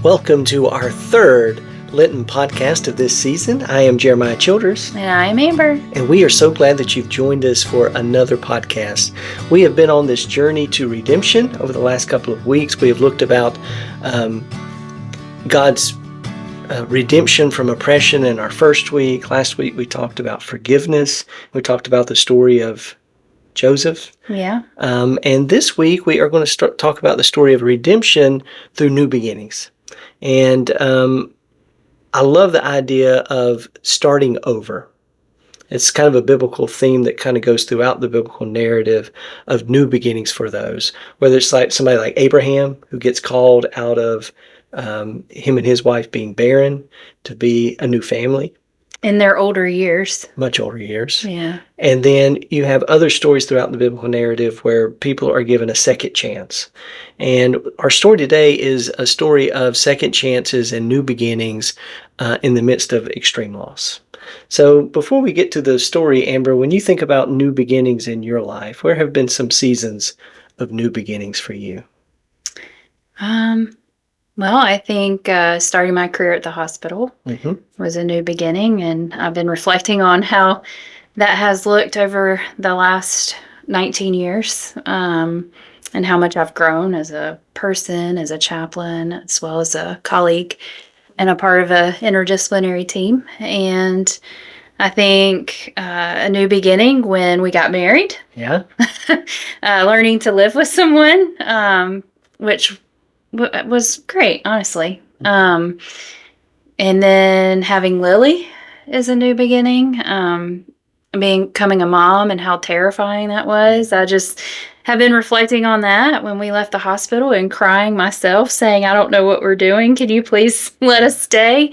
Welcome to our third Lenten podcast of this season. I am Jeremiah Childers. And I'm Amber. And we are so glad that you've joined us for another podcast. We have been on this journey to redemption over the last couple of weeks. We have looked about God's redemption from oppression in our first week. Last week we talked about forgiveness. We talked about the story of Joseph. Yeah. And this week we are going to talk about the story of redemption through new beginnings. And I love the idea of starting over. It's kind of a biblical theme that kind of goes throughout the biblical narrative of new beginnings for those. Whether it's like somebody like Abraham, who gets called out of him and his wife being barren to be a new family. In their older years. Much older years. Yeah. And then you have other stories throughout the biblical narrative where people are given a second chance. And our story today is a story of second chances and new beginnings in the midst of extreme loss. So before we get to the story, Amber, when you think about new beginnings in your life, where have been some seasons of new beginnings for you? Well, I think starting my career at the hospital was a new beginning, and I've been reflecting on how that has looked over the last 19 years, and how much I've grown as a person, as a chaplain, as well as a colleague and a part of an interdisciplinary team. And I think a new beginning when we got married. Yeah. Learning to live with someone, which was great, honestly. And then having Lily is a new beginning. Becoming a mom and how terrifying that was. I just have been reflecting on that when we left the hospital and crying myself, saying, I don't know what we're doing. Can you please let us stay?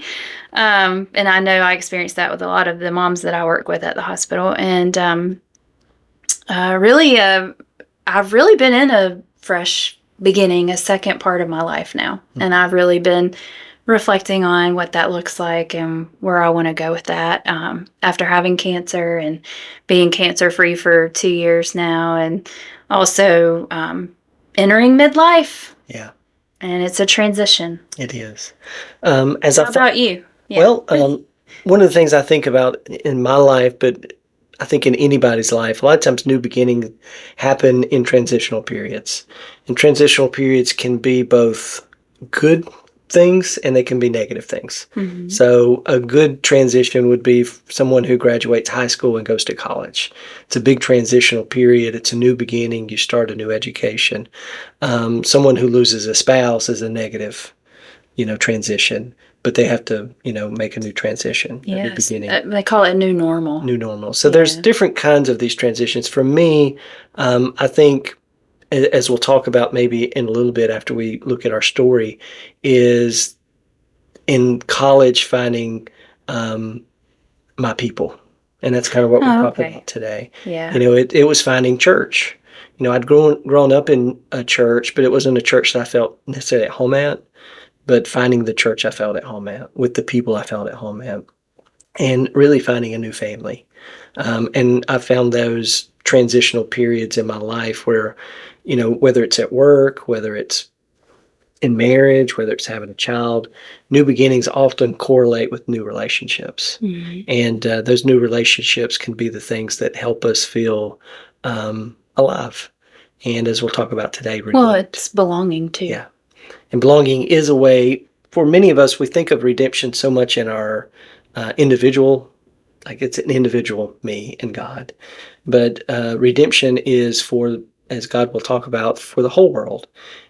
And I know I experienced that with a lot of the moms that I work with at the hospital. And I've really been in a fresh beginning, a second part of my life now. And I've really been reflecting on what that looks like and where I want to go with that after having cancer and being cancer-free for 2 years now, and also entering midlife. Yeah. And it's a transition. It is. How about you? Yeah. Well, one of the things I think about in my life, but I think in anybody's life, a lot of times new beginnings happen in transitional periods. And transitional periods can be both good things and they can be negative things. Mm-hmm. So a good transition would be someone who graduates high school and goes to college. It's a big transitional period. It's a new beginning. You start a new education. Someone who loses a spouse is a negative, transition. But they have to, make a new transition, a new beginning. They call it new normal. New normal. So there's different kinds of these transitions. For me, I think, as we'll talk about maybe in a little bit after we look at our story, is in college finding my people. And that's kind of what we're talking about today. Yeah. It was finding church. I'd grown up in a church, but it wasn't a church that I felt necessarily at home at. But finding the church I felt at home at, with the people I felt at home at, and really finding a new family. And I found those transitional periods in my life where, whether it's at work, whether it's in marriage, whether it's having a child, new beginnings often correlate with new relationships. Mm-hmm. And those new relationships can be the things that help us feel alive. And as we'll talk about today, well, it's belonging too. Yeah. And belonging is a way, for many of us, we think of redemption so much in our individual, like it's an individual me and God. But redemption is for, as God will talk about, for the whole world.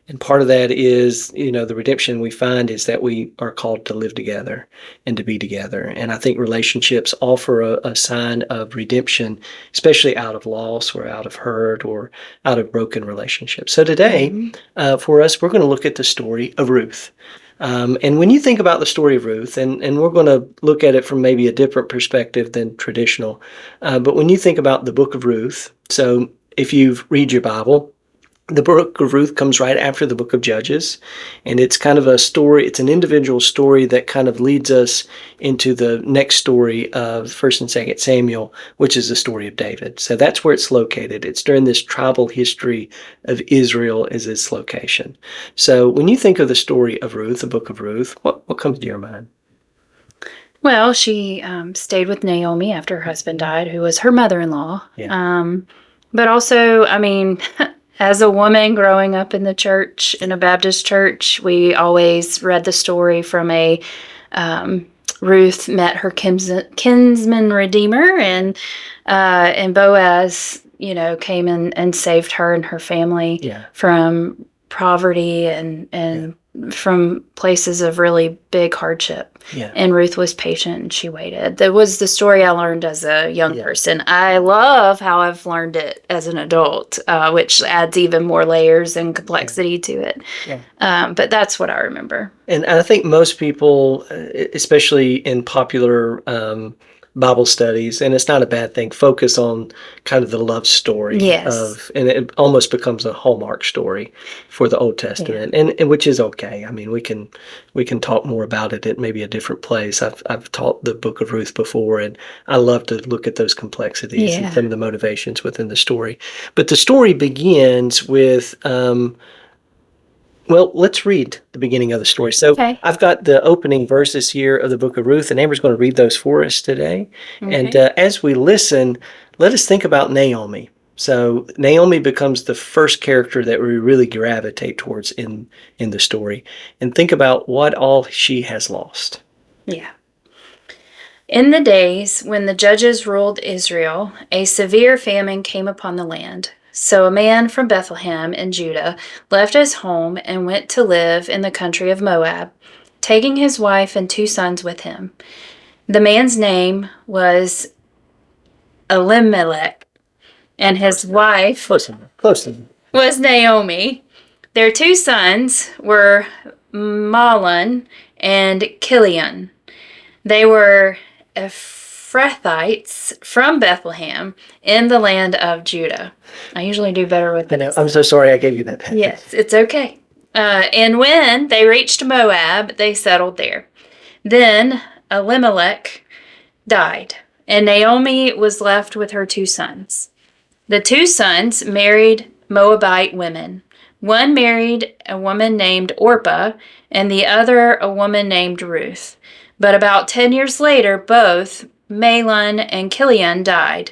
And part of that is, the redemption we find is that we are called to live together and to be together. And I think relationships offer a sign of redemption, especially out of loss or out of hurt or out of broken relationships. So today, for us, we're going to look at the story of Ruth. And when you think about the story of Ruth, and we're going to look at it from maybe a different perspective than traditional, but when you think about the book of Ruth, so if you read your Bible, The book of Ruth comes right after the book of Judges, and it's kind of a story. It's an individual story that kind of leads us into the next story of First and Second Samuel, which is the story of David. So that's where it's located. It's during this tribal history of Israel is its location. So when you think of the story of Ruth, the book of Ruth, what comes to your mind? Well, she stayed with Naomi after her husband died, who was her mother-in-law. Yeah. But also, I mean, as a woman growing up in the church, in a Baptist church, we always read the story from a Ruth met her kinsman redeemer, and Boaz, came in and saved her and her family Yeah. from poverty and from places of really big hardship. Yeah. And Ruth was patient and she waited. That was the story I learned as a young Yeah. person. I love how I've learned it as an adult, which adds even more layers and complexity to it. Yeah. But that's what I remember. And I think most people, especially in popular Bible studies, and it's not a bad thing, focus on kind of the love story Yes. and it almost becomes a hallmark story for the Old Testament, and which is okay. I mean, we can talk more about it at maybe a different place. I've taught the Book of Ruth before, and I love to look at those complexities and some of the motivations within the story. But the story begins with. Well, let's read the beginning of the story. So Okay. I've got the opening verses here of the book of Ruth, and Amber's going to read those for us today. Okay. And as we listen, let us think about Naomi. So Naomi becomes the first character that we really gravitate towards in the story, and think about what all she has lost. Yeah. In the days when the judges ruled Israel, a severe famine came upon the land. So a man from Bethlehem in Judah left his home and went to live in the country of Moab, taking his wife and 2 sons with him. The man's name was Elimelech, and his wife Close enough. was Naomi. Their 2 sons were Mahlon and Kilion. They were Ephrathites from Bethlehem in the land of Judah. I usually do better with I know. this. I'm so sorry I gave you that passage. Yes, it's okay. And when they reached Moab, they settled there. Then Elimelech died, and Naomi was left with her 2 sons. The 2 sons married Moabite women. One married a woman named Orpah, and the other a woman named Ruth. But about 10 years later, both Mahlon and Kilion died.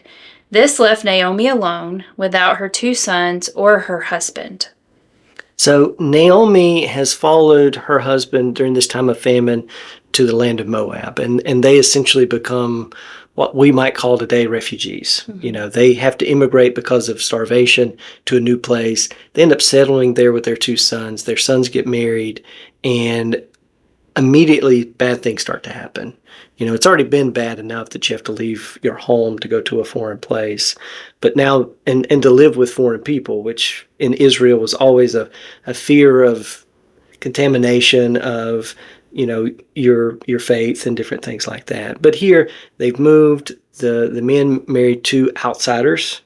This left Naomi alone without her 2 sons or her husband. So Naomi has followed her husband during this time of famine to the land of Moab, and they essentially become what we might call today refugees. Mm-hmm. They have to immigrate because of starvation to a new place. They end up settling there with their 2 sons. Their sons get married, and immediately bad things start to happen. It's already been bad enough that you have to leave your home to go to a foreign place. But now, and to live with foreign people, which in Israel was always a fear of contamination of, your faith and different things like that. But here they've moved, the men married 2 outsiders,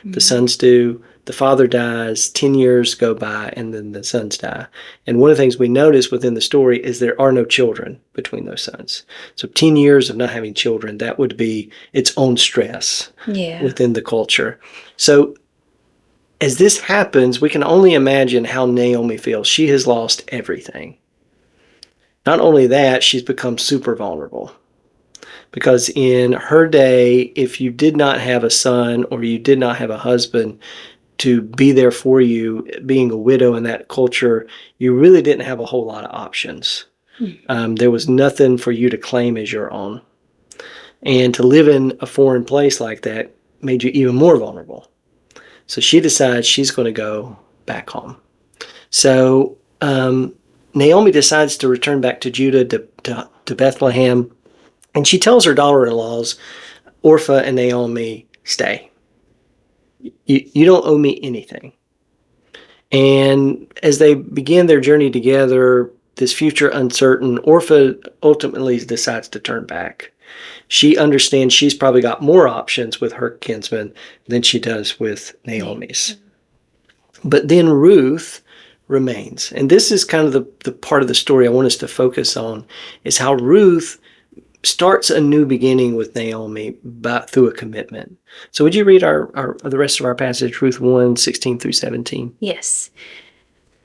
the sons do. The father dies, 10 years go by, and then the sons die. And one of the things we notice within the story is there are no children between those sons. So 10 years of not having children, that would be its own stress within the culture. So as this happens, we can only imagine how Naomi feels. She has lost everything. Not only that, she's become super vulnerable. Because in her day, if you did not have a son or you did not have a husband to be there for you, being a widow in that culture, you really didn't have a whole lot of options. There was nothing for you to claim as your own. And to live in a foreign place like that made you even more vulnerable. So she decides she's going to go back home. So Naomi decides to return back to Judah, to Bethlehem, and she tells her daughter-in-laws, Orpah and Naomi, stay. You don't owe me anything. And as they begin their journey together, this future uncertain, Orpah ultimately decides to turn back. She understands she's probably got more options with her kinsman than she does with Naomi's. But then Ruth remains. And this is kind of the part of the story I want us to focus on, is how Ruth starts a new beginning with Naomi through a commitment. So would you read the rest of our passage, Ruth 1:16 through 17? Yes.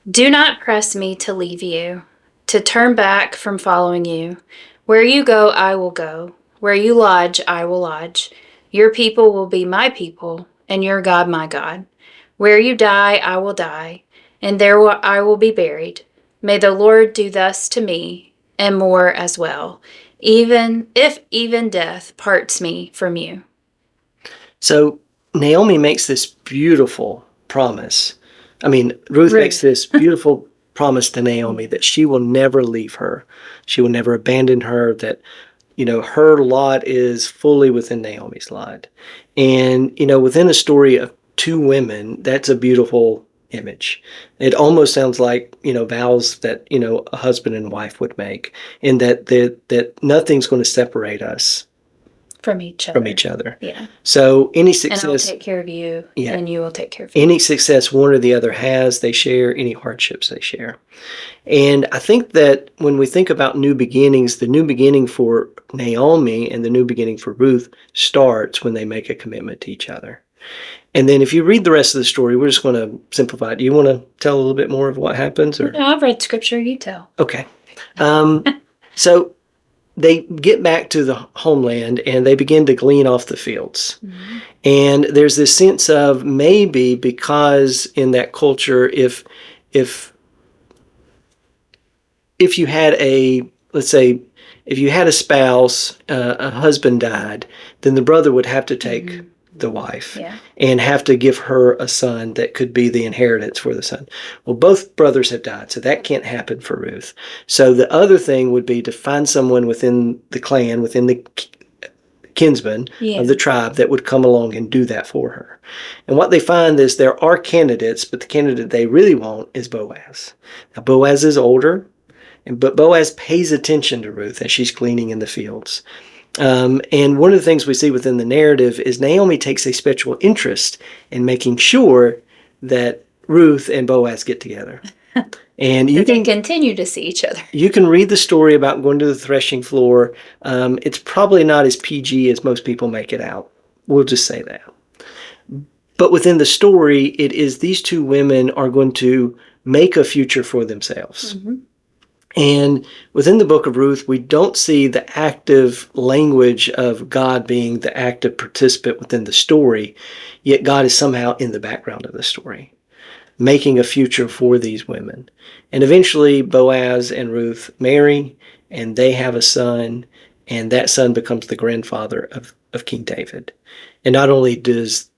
Do not press me to leave you, to turn back from following you. Where you go, I will go. Where you lodge, I will lodge. Your people will be my people, and your God my God. Where you die, I will die, and there I will be buried. May the Lord do thus to me, and more as well, even if even death parts me from you. So Naomi makes this beautiful promise. Ruth makes this beautiful promise to Naomi that she will never leave her. She will never abandon her, that, her lot is fully within Naomi's lot. And, within a story of two women, that's a beautiful image. It almost sounds like, vows that, a husband and wife would make, and that nothing's going to separate us from each other. Yeah. So any And I'll success, take care of you, yeah, and you will take care of me. any success one or the other has, they share. Any hardships, they share. And I think that when we think about new beginnings, the new beginning for Naomi and the new beginning for Ruth starts when they make a commitment to each other. And then if you read the rest of the story, we're just going to simplify it. Do you want to tell a little bit more of what happens? Or? No, I've read scripture, you tell. Okay. So they get back to the homeland and they begin to glean off the fields. Mm-hmm. And there's this sense of, maybe because in that culture, if you had let's say, if you had a spouse, a husband died, then the brother would have to take mm-hmm. the wife and have to give her a son that could be the inheritance for the son. Well, both brothers have died, so that can't happen for Ruth. So the other thing would be to find someone within the clan, within the kinsman of the tribe, that would come along and do that for her. And what they find is there are candidates, but the candidate they really want is Boaz. Now, Boaz is older, but Boaz pays attention to Ruth as she's gleaning in the fields. And one of the things we see within the narrative is Naomi takes a special interest in making sure that Ruth and Boaz get together. And you can continue to see each other. You can read the story about going to the threshing floor. It's probably not as PG as most people make it out. We'll just say that. But within the story, it is these two women are going to make a future for themselves. Mm-hmm. And within the book of Ruth, we don't see the active language of God being the active participant within the story, yet God is somehow in the background of the story, making a future for these women. And eventually Boaz and Ruth marry, and they have a son, and that son becomes the grandfather of King David. And not only does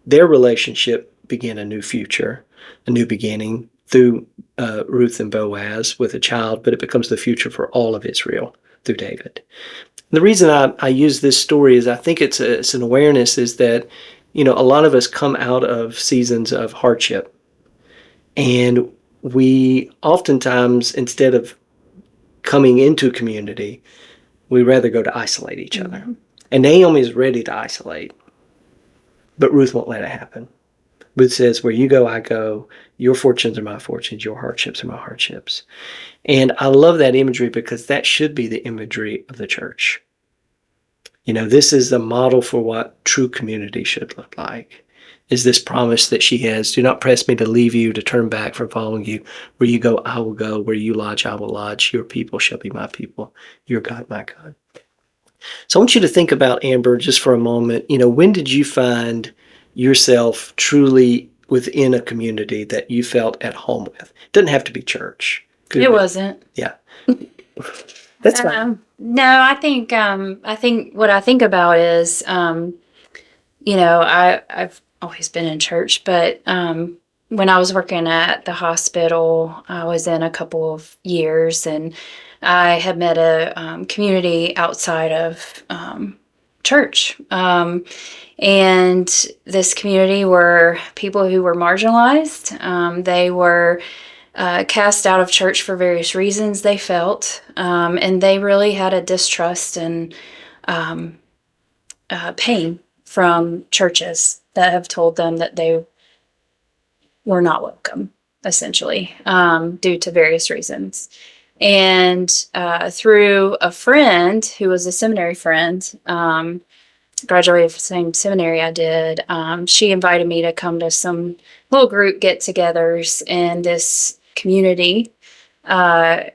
their relationship begin a new future, a new beginning through Ruth and Boaz with a child, but it becomes the future for all of Israel through David. And the reason I use this story is I think it's an awareness is that, a lot of us come out of seasons of hardship. And we oftentimes, instead of coming into community, we rather go to isolate each other. Mm-hmm. And Naomi is ready to isolate, but Ruth won't let it happen. Ruth says, where you go, I go. Your fortunes are my fortunes. Your hardships are my hardships. And I love that imagery because that should be the imagery of the church. This is the model for what true community should look like, is this promise that she has: do not press me to leave you, to turn back from following you. Where you go, I will go. Where you lodge, I will lodge. Your people shall be my people. Your God, my God. So I want you to think about, Amber, just for a moment, when did you find yourself truly within a community that you felt at home with? It doesn't have to be church. It wasn't. Yeah. That's fine. No, I think what I think about is, I've always been in church, but when I was working at the hospital, I was in a couple of years, and I had met a community outside of church. And this community were people who were marginalized. They were cast out of church for various reasons, they felt. And they really had a distrust and pain from churches that have told them that they were not welcome, essentially, due to various reasons. And through a friend who was a seminary friend, graduated from the same seminary I did, she invited me to come to some little group get-togethers in this community that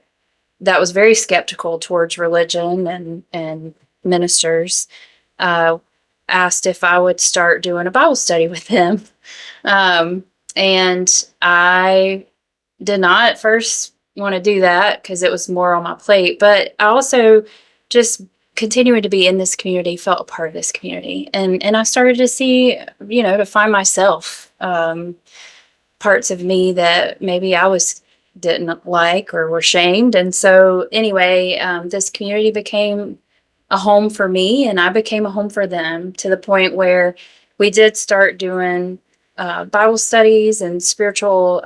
was very skeptical towards religion and ministers. Asked if I would start doing a Bible study with them. And I did not at first want to do that because it was more on my plate. But I also just continuing to be in this community, felt a part of this community. And I started to see, to find myself, parts of me that maybe I didn't like or were shamed. And so anyway, this community became a home for me, and I became a home for them, to the point where we did start doing Bible studies and spiritual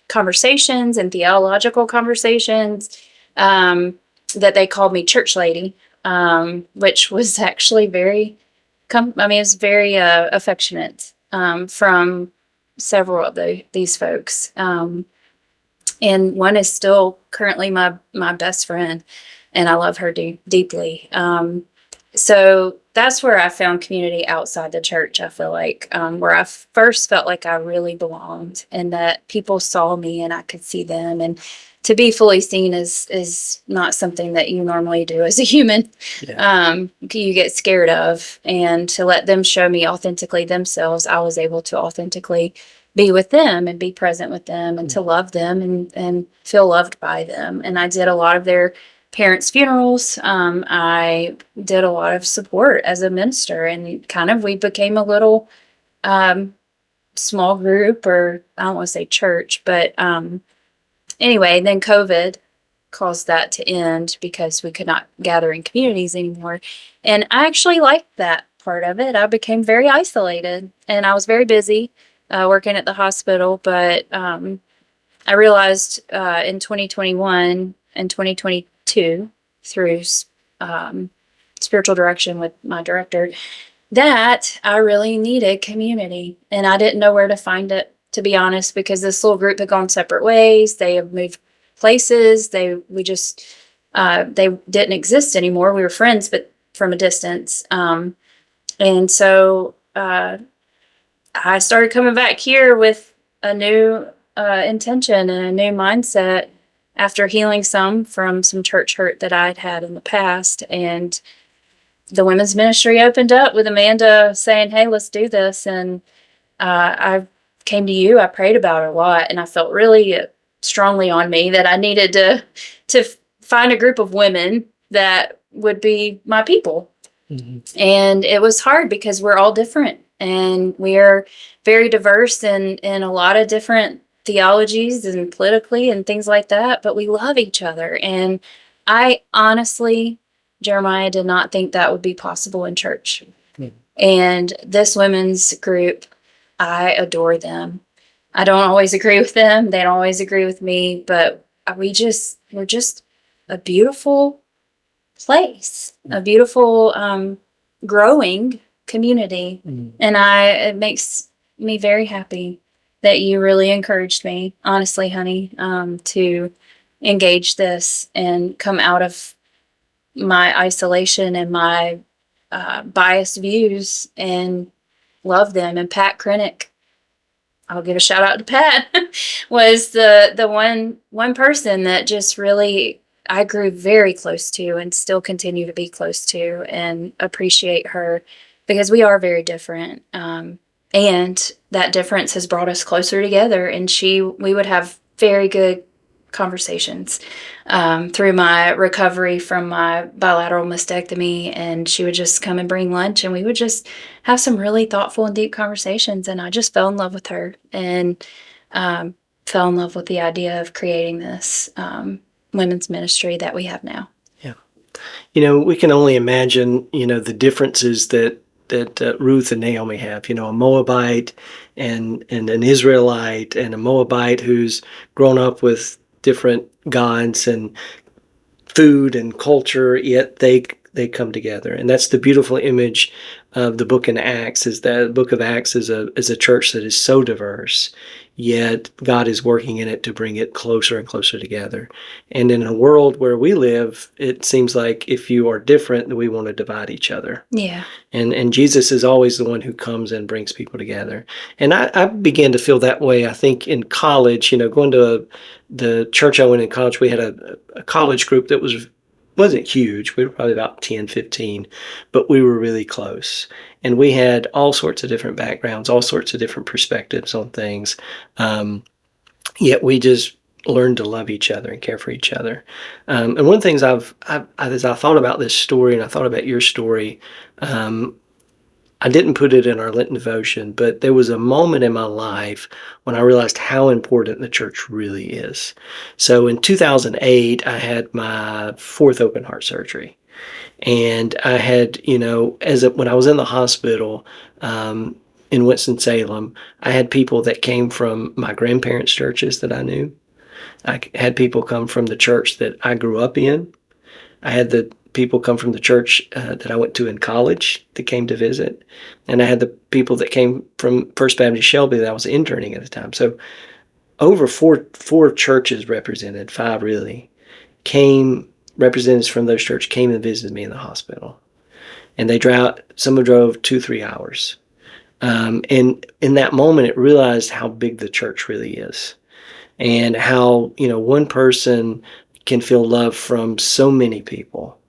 conversations and theological conversations, that they called me church lady, which was actually it was very affectionate, from several of these folks. And one is still currently my best friend, and I love her deeply. So that's where I found community outside the church, I feel like, where I first felt like I really belonged, and that people saw me and I could see them. And to be fully seen is not something that you normally do as a human. Yeah. You get scared of. And to let them show me authentically themselves, I was able to authentically be with them and be present with them, and to love them and feel loved by them. And I did a lot of their parents' funerals. I did a lot of support as a minister, and kind of we became a little small group, or I don't want to say church, but anyway, then COVID caused that to end because we could not gather in communities anymore. And I actually liked that part of it. I became very isolated, and I was very busy working at the hospital. But I realized in 2021 and 2022, through spiritual direction with my director, that I really needed community. And I didn't know where to find it, to be honest, because this little group had gone separate ways. They have moved places. They didn't exist anymore. We were friends, but from a distance. And so I started coming back here with a new intention and a new mindset, after healing some from some church hurt that I'd had in the past. And the women's ministry opened up with Amanda saying, "Hey, let's do this." And I came to you. I prayed about it a lot, and I felt really strongly on me that I needed to find a group of women that would be my people. Mm-hmm. And it was hard because we're all different, and we are very diverse in a lot of different theologies and politically and things like that, but we love each other. And I honestly, Jeremiah, did not think that would be possible in church. Mm-hmm. And this women's group, I adore them. I don't always agree with them. They don't always agree with me, but we're just a beautiful place, a beautiful growing community. Mm-hmm. And it makes me very happy that you really encouraged me, honestly, honey, to engage this and come out of my isolation and my biased views and love them. And Pat Krennick, I'll give a shout out to Pat, was the one person that just really I grew very close to and still continue to be close to and appreciate her, because we are very different. And that difference has brought us closer together. And we would have very good conversations through my recovery from my bilateral mastectomy. And she would just come and bring lunch, and we would just have some really thoughtful and deep conversations. And I just fell in love with her, and fell in love with the idea of creating this women's ministry that we have now. Yeah. We can only imagine, the differences that Ruth and Naomi have, a Moabite and an Israelite, and a Moabite who's grown up with different gods and food and culture, yet they come together. And that's the beautiful image of the book in Acts, is that the book of Acts is a church that is so diverse, yet God is working in it to bring it closer and closer together. And in a world where we live, it seems like if you are different, we want to divide each other. Yeah. And Jesus is always the one who comes and brings people together. And I began to feel that way, I think, in college. Going to the church I went in college, we had a college group that wasn't huge. We were probably about 10, 15, but we were really close. And we had all sorts of different backgrounds, all sorts of different perspectives on things. Yet we just learned to love each other and care for each other. And one of the things as I thought about this story and I thought about your story, I didn't put it in our Lenten devotion, but there was a moment in my life when I realized how important the church really is. So in 2008, I had my fourth open heart surgery. And I had, when I was in the hospital in Winston-Salem, I had people that came from my grandparents' churches that I knew. I had people come from the church that I grew up in. I had the people come from the church that I went to in college that came to visit. And I had the people that came from First Baptist Shelby that I was interning at the time. So over four churches represented, five really, representatives from those churches came and visited me in the hospital. And some drove 2-3 hours. And in that moment, it realized how big the church really is. And how, one person can feel love from so many people.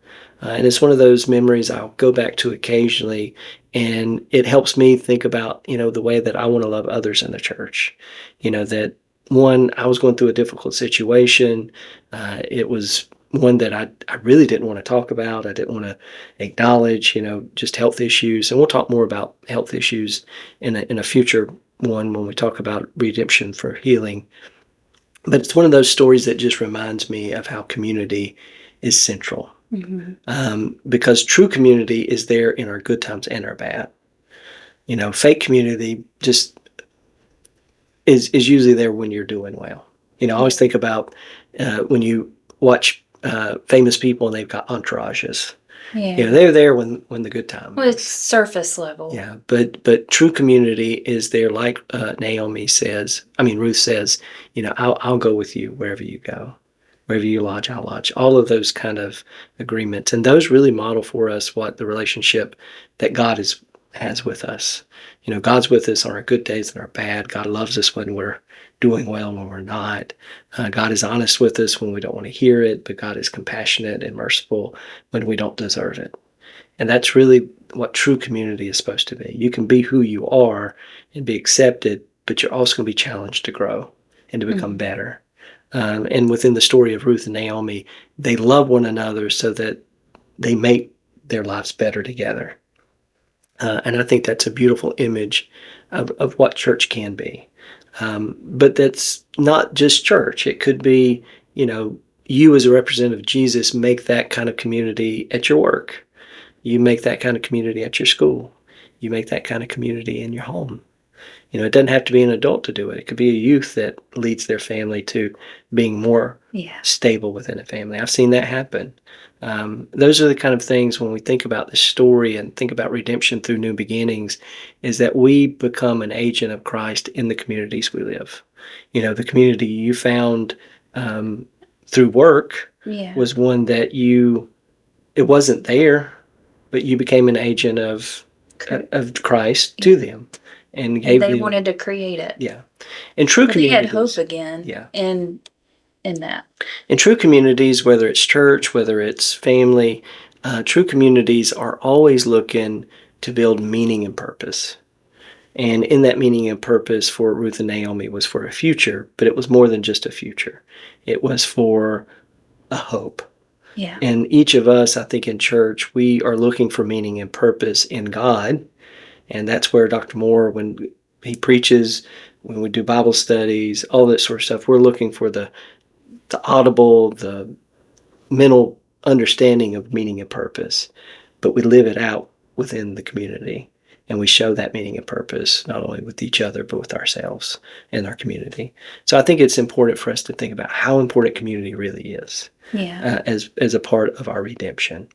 And it's one of those memories I'll go back to occasionally, and it helps me think about, the way that I want to love others in the church. That one, I was going through a difficult situation. It was one that I really didn't want to talk about. I didn't want to acknowledge, just health issues. And we'll talk more about health issues in a future one when we talk about redemption for healing. But it's one of those stories that just reminds me of how community is central. Because true community is there in our good times and our bad. Fake community just is usually there when you're doing well. I always think about when you watch famous people and they've got entourages. Yeah. They're there when the good time Well, is. it's surface level. Yeah, but true community is there, like Ruth says, I'll go with you wherever you go. Wherever you lodge, I'll lodge. All of those kind of agreements. And those really model for us what the relationship that God has with us. God's with us on our good days and our bad. God loves us when we're doing well and when we're not. God is honest with us when we don't want to hear it, but God is compassionate and merciful when we don't deserve it. And that's really what true community is supposed to be. You can be who you are and be accepted, but you're also going to be challenged to grow and to become better. And within the story of Ruth and Naomi, they love one another so that they make their lives better together. And I think that's a beautiful image of what church can be. But that's not just church. It could be, you as a representative of Jesus make that kind of community at your work. You make that kind of community at your school. You make that kind of community in your home. It doesn't have to be an adult to do it. It could be a youth that leads their family to being more stable within a family. I've seen that happen. Those are the kind of things when we think about this story and think about redemption through new beginnings, is that we become an agent of Christ in the communities we live. The community you found through work was one that it wasn't there, but you became an agent of Christ to them. And they wanted to create it. Yeah. And true communities. They had hope again. Yeah. In that. In true communities, whether it's church, whether it's family, true communities are always looking to build meaning and purpose. And in that meaning and purpose for Ruth and Naomi was for a future, but it was more than just a future. It was for a hope. Yeah. And each of us, I think in church, we are looking for meaning and purpose in God. And that's where Dr. Moore, when he preaches, when we do Bible studies, all that sort of stuff, we're looking for the audible, the mental understanding of meaning and purpose. But we live it out within the community. And we show that meaning and purpose, not only with each other, but with ourselves and our community. So I think it's important for us to think about how important community really is as a part of our redemption.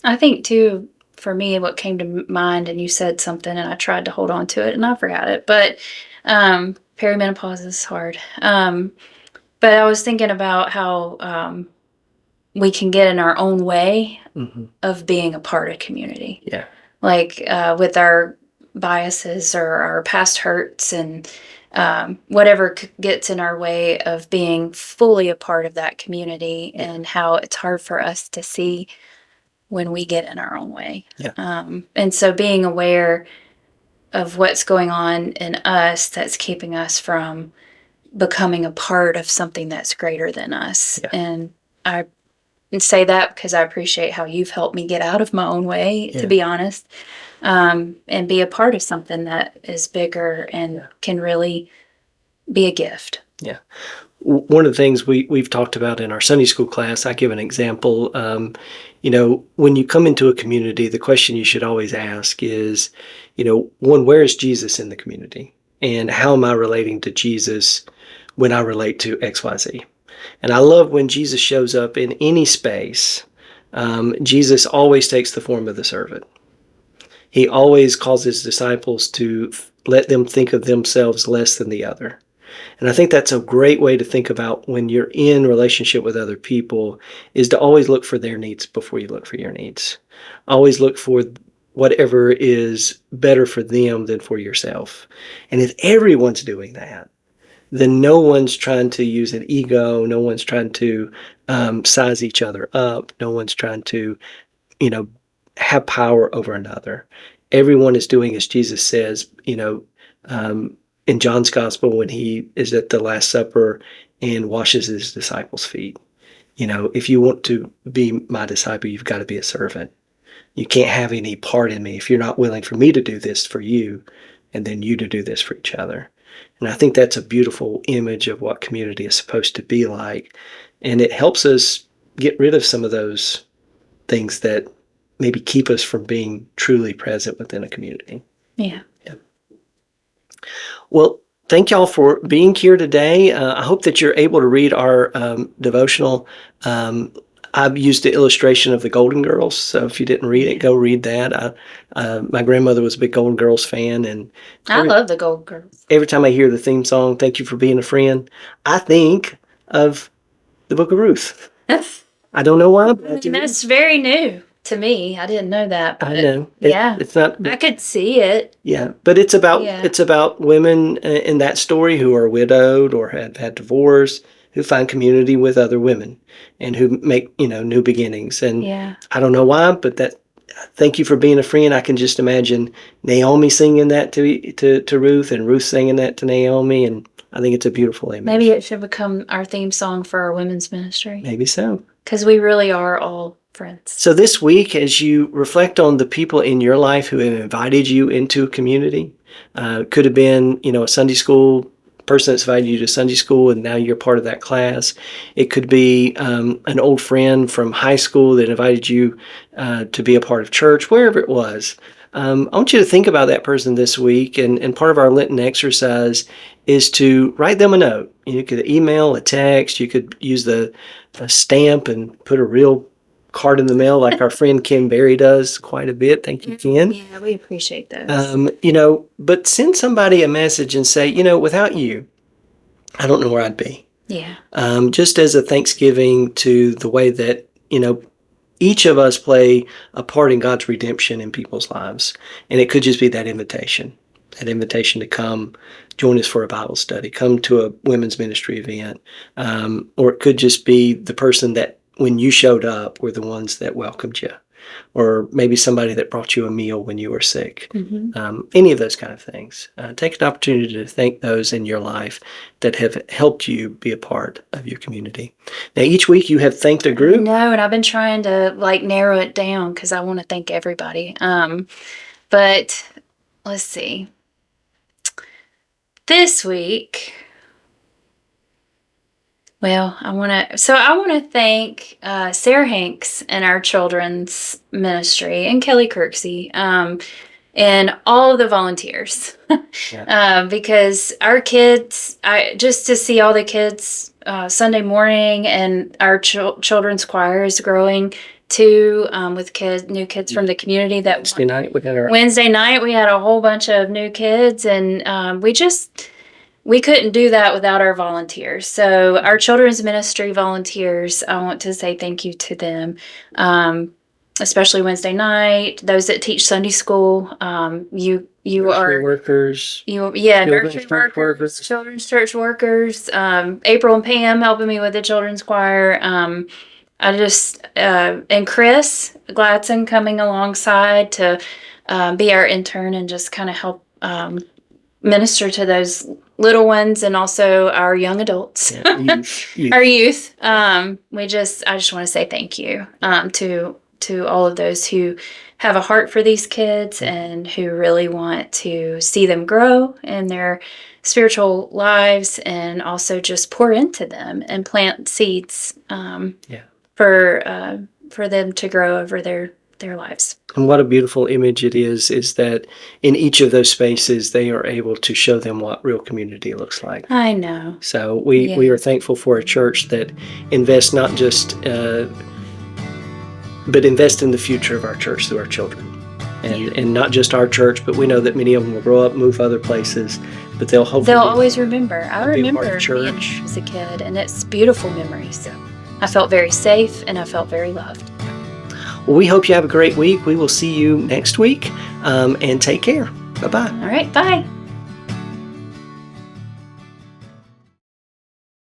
I think, too, for me, what came to mind, and you said something, and I tried to hold on to it, and I forgot it. But perimenopause is hard. But I was thinking about how we can get in our own way of being a part of community. Yeah. Like with our biases or our past hurts and whatever gets in our way of being fully a part of that community, and how it's hard for us to see when we get in our own way. Yeah. And so being aware of what's going on in us that's keeping us from becoming a part of something that's greater than us. Yeah. And I say that because I appreciate how you've helped me get out of my own way, to be honest, and be a part of something that is bigger and can really be a gift. Yeah. One of the things we've talked about in our Sunday school class, I give an example. When you come into a community, the question you should always ask is, one, where is Jesus in the community? And how am I relating to Jesus when I relate to XYZ? And I love when Jesus shows up in any space. Jesus always takes the form of the servant. He always calls his disciples to let them think of themselves less than the other. And I think that's a great way to think about when you're in relationship with other people, is to always look for their needs before you look for your needs. Always look for whatever is better for them than for yourself. And if everyone's doing that, then no one's trying to use an ego. No one's trying to size each other up. No one's trying to, have power over another. Everyone is doing as Jesus says, in John's gospel, when he is at the Last Supper and washes his disciples' feet. If you want to be my disciple, you've got to be a servant. You can't have any part in me if you're not willing for me to do this for you, and then you to do this for each other. And I think that's a beautiful image of what community is supposed to be like. And it helps us get rid of some of those things that maybe keep us from being truly present within a community. Yeah. Well, thank y'all for being here today. I hope that you're able to read our devotional. I've used the illustration of the Golden Girls, so if you didn't read it, go read that. My grandmother was a big Golden Girls fan, and I love the Golden Girls. Every time I hear the theme song, "Thank You for Being a Friend," I think of the Book of Ruth. I don't know why, but I do. That's very new to me. I didn't know that. I know. It's not. I could see it. Yeah, but it's about women in that story who are widowed or have had divorce, who find community with other women and who make new beginnings. And I don't know why, but that. Thank you for being a friend. I can just imagine Naomi singing that to Ruth, and Ruth singing that to Naomi, and I think it's a beautiful image. Maybe it should become our theme song for our women's ministry. Maybe so. Because we really are all friends. So this week, as you reflect on the people in your life who have invited you into a community, could have been, a Sunday school person that's invited you to Sunday school and now you're part of that class. It could be an old friend from high school that invited you to be a part of church, wherever it was. I want you to think about that person this week, and part of our Lenten exercise is to write them a note. You could email, a text, you could use the stamp and put a real card in the mail like our friend Ken Berry does quite a bit. Thank you, Ken. Yeah, we appreciate those. But send somebody a message and say, without you, I don't know where I'd be. Yeah. Just as a thanksgiving to the way that, each of us play a part in God's redemption in people's lives. And it could just be that invitation to come join us for a Bible study, come to a women's ministry event. Or it could just be the person that when you showed up were the ones that welcomed you. Or maybe somebody that brought you a meal when you were sick. Mm-hmm. Any of those kind of things. Take an opportunity to thank those in your life that have helped you be a part of your community. Now, each week you have thanked a group. No, and I've been trying to narrow it down because I want to thank everybody. But let's see. This week, well, I want to thank Sarah Hanks and our children's ministry and Kelly Kirksey and all of the volunteers because our kids, just to see all the kids Sunday morning and our children's choir is growing two with new kids from the community that Wednesday night we had our Wednesday night we had a whole bunch of new kids, and we couldn't do that without our volunteers. So our children's ministry volunteers, I want to say thank you to them, especially Wednesday night. Those that teach Sunday school, you nursery are workers, children's nursery church workers, children's church workers. April and Pam helping me with the children's choir. I just and Chris Gladson coming alongside to be our intern and just kind of help minister to those little ones and also our young adults, youth. our youth. I just want to say thank you to all of those who have a heart for these kids and who really want to see them grow in their spiritual lives, and also just pour into them and plant seeds for them to grow over their lives. And what a beautiful image it is that in each of those spaces, they are able to show them what real community looks like. I know. So we are thankful for a church that invests not just, but invest in the future of our church through our children. And not just our church, but we know that many of them will grow up, move other places, but they'll always remember. I remember church being as a kid, and it's beautiful memories. I felt very safe, and I felt very loved. Well, we hope you have a great week. We will see you next week, and take care. Bye-bye. All right, bye.